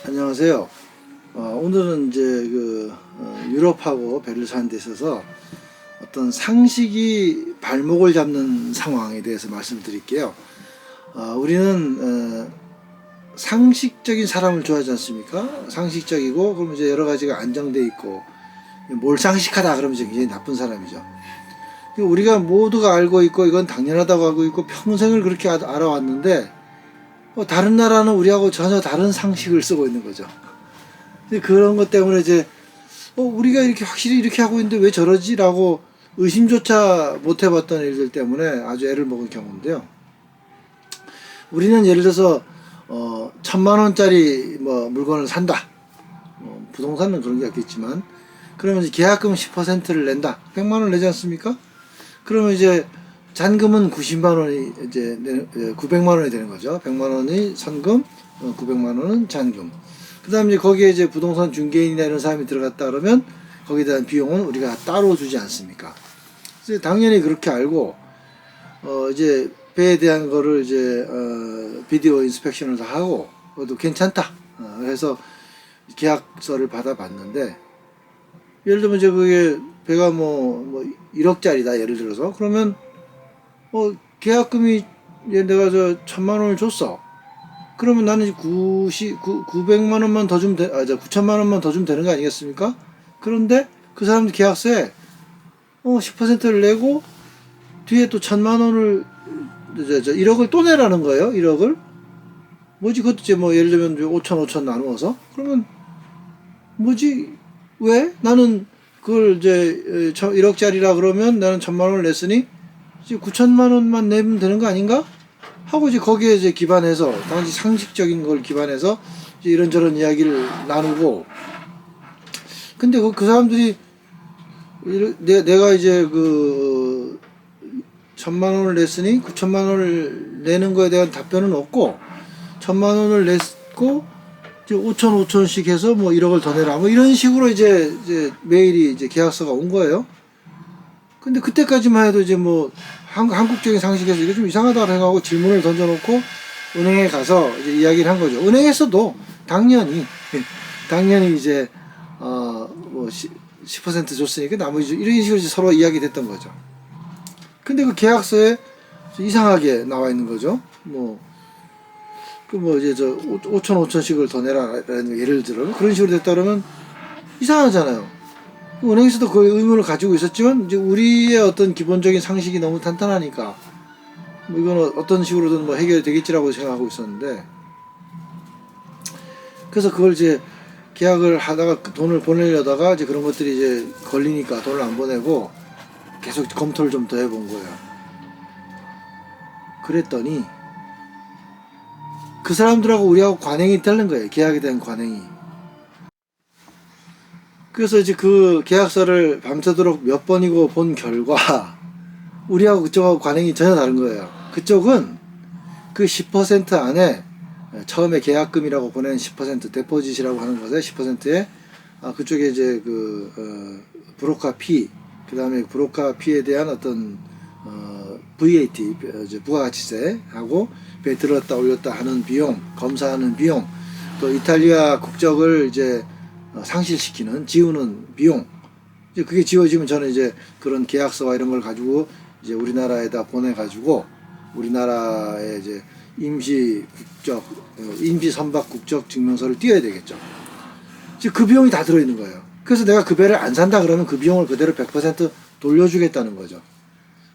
안녕하세요. 오늘은 이제 유럽하고 배를 사는 데 있어서 어떤 상식이 발목을 잡는 상황에 대해서 말씀드릴게요. 우리는 상식적인 사람을 좋아하지 않습니까? 상식적이고, 그러면 이제 여러 가지가 안정돼 있고, 몰상식하다 그러면 이제 굉장히 나쁜 사람이죠. 우리가 모두가 알고 있고, 이건 당연하다고 알고 있고, 평생을 그렇게 알아왔는데, 다른 나라는 우리하고 전혀 다른 상식을 쓰고 있는 거죠. 그런 것 때문에 이제 우리가 이렇게 확실히 이렇게 하고 있는데 왜 저러지? 라고 의심조차 못 해봤던 일들 때문에 아주 애를 먹은 경우인데요. 우리는 예를 들어서 1,000만 원짜리 물건을 산다. 부동산은 그런 게 없겠지만, 그러면 이제 계약금 10%를 낸다. 100만 원 내지 않습니까? 그러면 이제 잔금은 90만 원이 이제 900만 원이 되는 거죠. 100만 원이 선금, 900만 원은 잔금. 그다음에 이제 거기에 이제 부동산 중개인이나 이런 사람이 들어갔다 그러면 거기에 대한 비용은 우리가 따로 주지 않습니까? 그래서 당연히 그렇게 알고 이제 배에 대한 거를 이제 비디오 인스펙션을 다 하고 그것도 괜찮다. 그래서 계약서를 받아봤는데, 예를 들면 이제 그게 배가 뭐 1억짜리다 예를 들어서, 그러면 계약금이 내가 1,000만 원을 줬어. 그러면 나는 900만 원만 더 주면 9천만 원만 더 주면 되는 거 아니겠습니까? 그런데 그 사람들 계약서에 10%를 내고 뒤에 또 1,000만 원을 1억을 또 내라는 거예요. 1억을. 뭐지? 그것도 이제 예를 들면 5천 나누어서. 그러면 뭐지? 왜? 나는 그걸 이제 1억짜리라 그러면 나는 1,000만 원을 냈으니 이제 9천만 원만 내면 되는 거 아닌가? 하고 이제 거기에 이제 기반해서, 당시 상식적인 걸 기반해서 이제 이런저런 이야기를 나누고. 근데 그 사람들이 내가 이제 1,000만 원을 냈으니 9천만 원을 내는 거에 대한 답변은 없고, 1,000만 원을 냈고 이제 5천씩 해서 1억을 더 내라 이런 식으로 이제 메일이 이제 계약서가 온 거예요. 근데 그때까지만 해도 이제 한국적인 상식에서 이거 좀 이상하다 생각하고 질문을 던져놓고 은행에 가서 이제 이야기를 한 거죠. 은행에서도 당연히 이제 10% 줬으니까 나머지 이런 식으로 이제 서로 이야기됐던 거죠. 근데 그 계약서에 이상하게 나와 있는 거죠. 이제 5천씩을 더 내라라는, 예를 들어 그런 식으로 됐다 그러면 이상하잖아요. 은행에서도 그 의문을 가지고 있었지만, 이제 우리의 어떤 기본적인 상식이 너무 탄탄하니까 이거는 어떤 식으로든 해결이 되겠지라고 생각하고 있었는데, 그래서 그걸 이제 계약을 하다가 돈을 보내려다가 이제 그런 것들이 이제 걸리니까 돈을 안 보내고 계속 검토를 좀 더 해본 거예요. 그랬더니 그 사람들하고 우리하고 관행이 다른 거예요. 계약에 대한 관행이. 그래서 이제 그 계약서를 밤새도록 몇 번이고 본 결과 우리하고 그쪽하고 관행이 전혀 다른 거예요. 그쪽은 그 10% 안에 처음에 계약금이라고 보낸 10% 데포짓이라고 하는 것에 10%에 그쪽에 이제 브로커 피, 그 다음에 브로커 피에 대한 어떤 VAT, 부가가치세하고 배에 들었다 올렸다 하는 비용, 검사하는 비용, 또 이탈리아 국적을 이제 상실시키는, 지우는 비용, 이제 그게 지워지면 저는 이제 그런 계약서와 이런 걸 가지고 이제 우리나라에다 보내가지고 우리나라에 이제 임시 선박 국적 증명서를 띄워야 되겠죠. 이제 그 비용이 다 들어있는 거예요. 그래서 내가 그 배를 안 산다 그러면 그 비용을 그대로 100% 돌려주겠다는 거죠.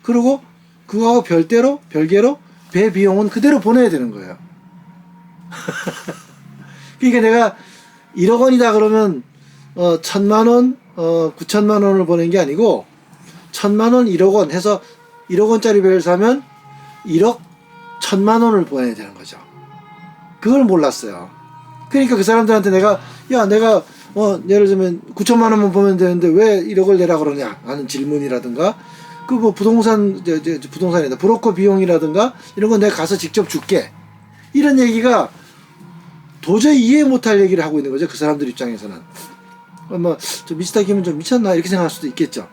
그리고 그거하고 별개로 배 비용은 그대로 보내야 되는 거예요. 그러니까 내가 1억 원이다 그러면 1,000만 원, 9천만 원을 보낸 게 아니고 1,000만 원, 1억 원 해서 1억 원짜리 배를 사면 1억 1,000만 원을 보내야 되는 거죠. 그걸 몰랐어요. 그러니까 그 사람들한테 내가 예를 들면 9천만 원만 보면 되는데 왜 1억을 내라 그러냐 하는 질문이라든가, 부동산이다, 브로커 비용이라든가 이런 건 내가 가서 직접 줄게, 이런 얘기가 도저히 이해 못할 얘기를 하고 있는 거죠. 그 사람들 입장에서는 저 미스터 김은 좀 미쳤나 이렇게 생각할 수도 있겠죠.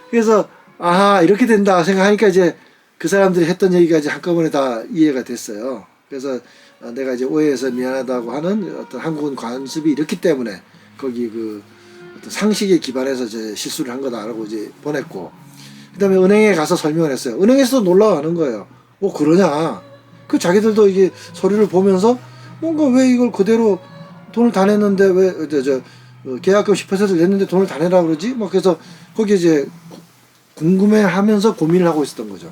그래서 이렇게 된다 생각하니까 이제 그 사람들이 했던 얘기가 이제 한꺼번에 다 이해가 됐어요. 그래서 내가 이제 오해해서 미안하다고 하는 어떤 한국은 관습이 이렇기 때문에 거기 그 어떤 상식에 기반해서 제 실수를 한 거다라고 이제 보냈고, 그 다음에 은행에 가서 설명을 했어요. 은행에서도 놀라워하는 거예요. 그러냐. 그 자기들도 이게 서류를 보면서 뭔가 왜 이걸 그대로 돈을 다 냈는데 왜 계약금 10% 냈는데 돈을 다 내라 그러지? 막 그래서 거기 이제 궁금해하면서 고민을 하고 있었던 거죠.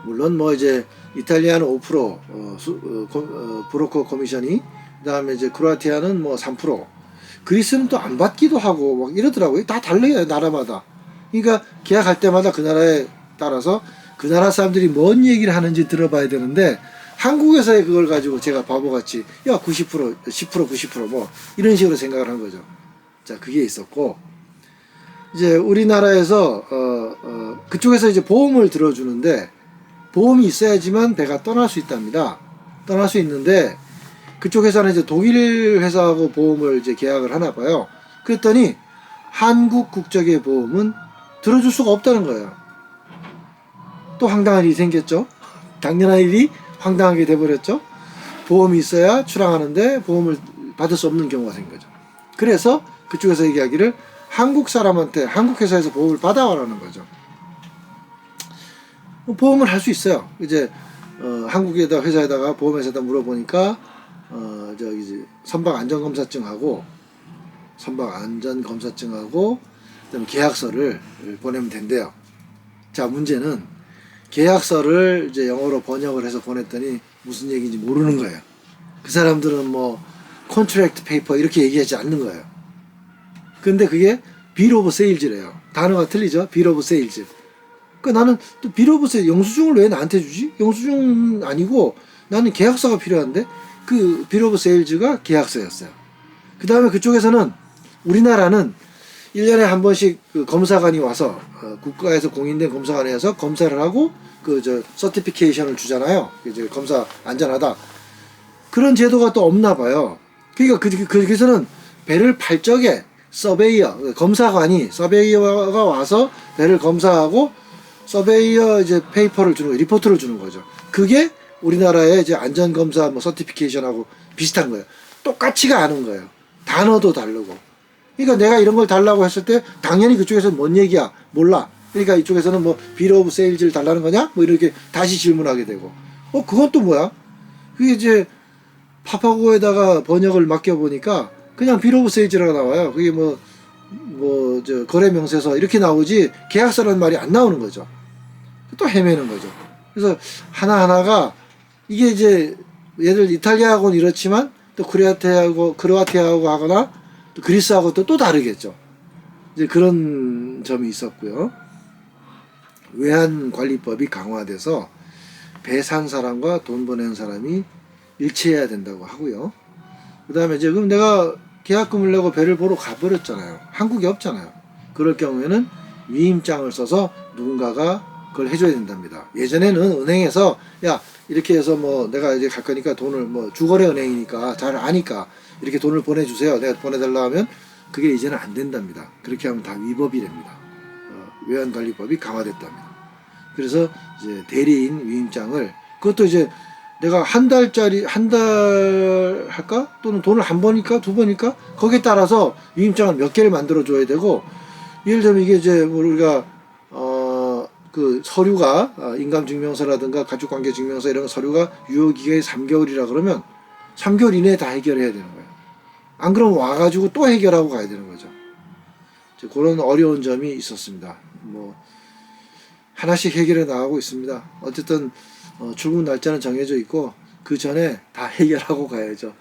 물론 뭐 이제 이탈리아는 5% 브로커 커미션이, 그다음에 이제 크로아티아는 뭐 3%, 그리스는 또 안 받기도 하고 막 이러더라고요. 다 달라요, 나라마다. 그러니까 계약할 때마다 그 나라에 따라서 그 나라 사람들이 뭔 얘기를 하는지 들어봐야 되는데, 한국에서의 그걸 가지고 제가 바보같이 야 90% 10% 90% 이런 식으로 생각을 한 거죠. 자, 그게 있었고, 이제 우리나라에서 그쪽에서 이제 보험을 들어주는데, 보험이 있어야지만 배가 떠날 수 있답니다. 떠날 수 있는데, 그쪽 회사는 이제 독일 회사하고 보험을 이제 계약을 하나 봐요. 그랬더니 한국 국적의 보험은 들어줄 수가 없다는 거예요. 또 황당한 일이 생겼죠. 당연한 일이 황당하게 돼버렸죠. 보험이 있어야 출항하는데 보험을 받을 수 없는 경우가 생긴 거죠. 그래서 그쪽에서 얘기하기를 한국 사람한테 한국 회사에서 보험을 받아와라는 거죠. 보험을 할 수 있어요. 이제 한국에다 회사에다가 보험회사에다 물어보니까 저기 이제 선박 안전검사증하고 그다음에 계약서를 보내면 된대요. 자, 문제는 계약서를 이제 영어로 번역을 해서 보냈더니 무슨 얘기인지 모르는 거예요. 그 사람들은 뭐 contract paper 이렇게 얘기하지 않는 거예요. 근데 그게 bill of sales래요. 단어가 틀리죠. bill of sales. 그러니까 나는 또 bill of sales, 영수증을 왜 나한테 주지? 영수증 아니고 나는 계약서가 필요한데, 그 bill of sales가 계약서였어요. 그 다음에 그쪽에서는, 우리나라는 1년에 한 번씩 그 검사관이 와서 국가에서 공인된 검사관이 와서 검사를 하고 서티피케이션을 주잖아요. 이제 검사 안전하다. 그런 제도가 또 없나 봐요. 그러니까 그래서는 배를 팔 적에 서베이어가 와서 배를 검사하고 서베이어 이제 페이퍼를 주는 거예요. 리포트를 주는 거죠. 그게 우리나라의 이제 안전검사 뭐 서티피케이션하고 비슷한 거예요. 똑같이가 않은 거예요. 단어도 다르고. 그러니까 내가 이런 걸 달라고 했을 때 당연히 그쪽에서는 뭔 얘기야? 몰라. 그러니까 이쪽에서는 뭐 비ll of sales를 달라는 거냐? 뭐 이렇게 다시 질문하게 되고. 그건 또 뭐야? 그게 이제 파파고에다가 번역을 맡겨보니까 그냥 bill of sales라고 나와요. 그게 거래 명세서 이렇게 나오지 계약서라는 말이 안 나오는 거죠. 또 헤매는 거죠. 그래서 하나하나가 이게 이제 얘들 이탈리아하고는 이렇지만 또 크로아티아하고 하거나 또 그리스하고 또 다르겠죠. 이제 그런 점이 있었고요. 외환관리법이 강화돼서 배 산 사람과 돈 보낸 사람이 일치해야 된다고 하고요. 그 다음에 이제 그럼 내가 계약금을 내고 배를 보러 가버렸잖아요. 한국에 없잖아요. 그럴 경우에는 위임장을 써서 누군가가 그걸 해줘야 된답니다. 예전에는 은행에서 야 이렇게 해서 뭐 내가 이제 갈 거니까 돈을 뭐 주거래 은행이니까 잘 아니까 이렇게 돈을 보내주세요. 내가 보내달라 하면 그게 이제는 안 된답니다. 그렇게 하면 다 위법이 됩니다. 외환관리법이 강화됐답니다. 그래서 이제 대리인 위임장을, 그것도 이제 내가 한 달 할까? 또는 돈을 한 번일까? 두 번일까? 거기에 따라서 위임장을 몇 개를 만들어 줘야 되고, 예를 들면 이게 이제 우리가 그 서류가 인감증명서라든가 가족관계증명서 이런 서류가 유효기간이 3개월이라 그러면 3개월 이내에 다 해결해야 되는 거예요. 안 그러면 와가지고 또 해결하고 가야 되는 거죠. 그런 어려운 점이 있었습니다. 뭐 하나씩 해결해 나가고 있습니다. 어쨌든 출국 날짜는 정해져 있고 그 전에 다 해결하고 가야죠.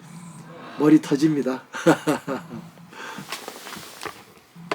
머리 터집니다.